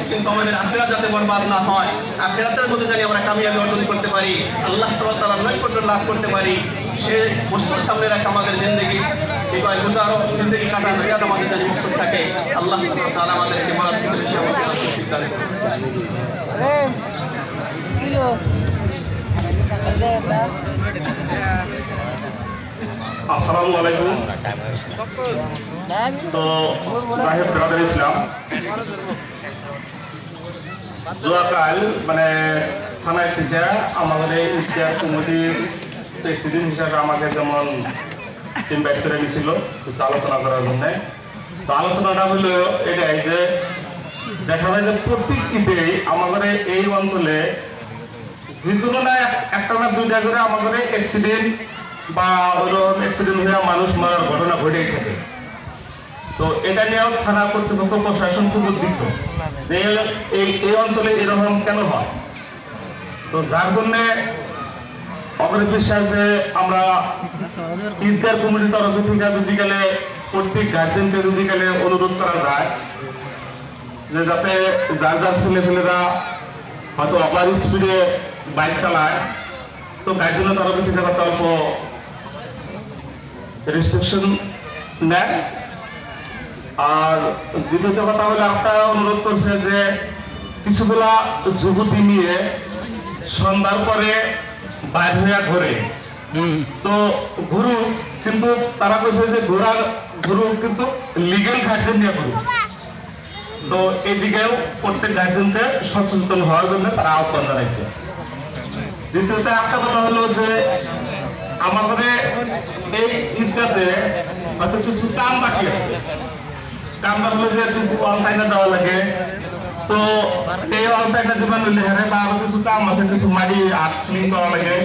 কিন্তু আমাদের আখিরাত যাতে বরবাদ না হয়, আখিরাতের মধ্যে জানি আমরা কামিয়াবি অর্জন করতে পারি, আল্লাহ তাআলার নৈকট্য লাভ করতে পারি, সে বস্তুর সামনে রাখা আমাদের জিন্দেগি বিবাহ গুজারো জিন্দেগি কাটার মেয়াদ আমাদের জানি মুক্ত থাকে। আল্লাহ তাআলা আমাদেরকে মারাত থেকে বেশি আমাদের তৌফিক দান করুন। আসসালামু আলাইকুম। তো সাহেব ব্রাদার ইসলাম, গতকাল মানে থানায় থেকে আমাদের ইফতার কমিটির প্রেসিডেন্ট হিসাবে আমাকে যেমন ইনভাইট করে নিয়েছিল কিছু আলোচনা করার জন্য। তো আলোচনাটা হলো এটাই যে দেখা যায় যে প্রত্যেক ঈদে আমাদের এই অঞ্চলে যে কোনো না একটা না দুইটা করে আমাদের অ্যাক্সিডেন্ট বা ওইরকম অ্যাক্সিডেন্ট হয়ে মানুষ মারার ঘটনা ঘটেই থাকে। তো এটা নিয়েও থানা কর্তৃপক্ষ প্রশাসন খুব উদ্বিগ্ন যে এই অঞ্চলে এরকম কেন হয়। তো যার জন্যে অগ্রিম বিশ্বাস যে আমরা ঈদগাহ কমিটির তরফ থেকে যদি গেলে প্রত্যেক গার্জেনকে যদি গেলে অনুরোধ করা যায় যে যাতে যার যার ছেলেপেলেরা হয়তো ওভার স্পিডে বাইক চালায়, তো গার্জেনের তরফ থেকে যাতে অল্প রেস্ট্রিকশন নেয়। আর দ্বিতীয় কথা হলে একটা অনুরোধ করছে যে কিছুগুলা যুবতী নিয়ে সন্ধ্যার পরে বাইর হইয়া ঘুরে, তো ঘুরু কিন্তু তারা বলছে যে ঘুরু কিন্তু লিগেল গার্জেন নিয়ে ঘুরু। তো এইদিকেও প্রত্যেক গার্জেনকে সচেতন হওয়ার জন্য তারা আহ্বান জানাইছে। দ্বিতীয়ত একটা কথা হলো যে আমাদের এই ঈদগাতে হয়তো কিছু কাম বাকি আছে। কামটা হলো যে কিছু অনলাইনে দেওয়া লাগে, তো এই অনলাইনে দেবেন হইলে হ্যাঁ বা আরো কিছু কাম আছে, কিছু মাটি আট ক্লিন করা লাগে,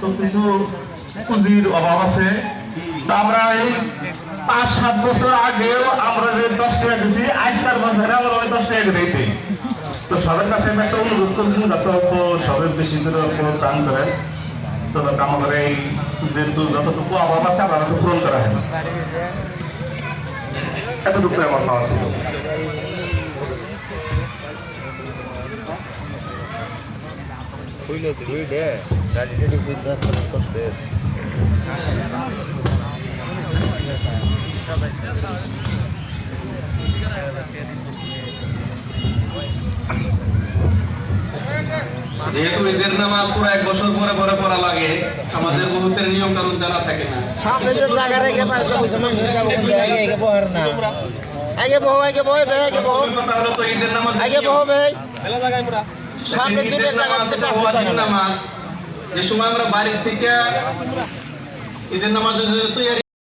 তো কিছু পুঁজির অভাব আছে। তো আমরা এই 5-7 বছর আগেও আমরা যে 10 টাকা দিচ্ছি, আজকাল বছরে আমরা ওই 10 টাকা দিই। তো সবার কাছে আমি একটা অনুরোধ করছি যাতে সবের বেশি করে দান করেন, তো আমাদের এই যেহেতু যতটুকু অভাব আছে আমরা পূরণ করা হয়। এতটুকু আমার পাওয়া ছিল। যেহেতু ঈদের নামাজ পুরো 1 বছর পরে পরে পড়া লাগে, আমাদের বহুতের নিয়ম কানুন জানা থাকে না। সামনে যে জায়গা রেখে পাইতে বুঝে মানুষ আগে বহার না, আগে বহ আগে বহে বে আগে বহ কথা হলো তো ঈদের নামাজ আগে বহ বে মেলা জায়গায় পুরা সামনে দিনের জায়গা আছে নামাজ যে সময় আমরা বাড়ি থেকে ঈদের নামাজের জন্য তৈরি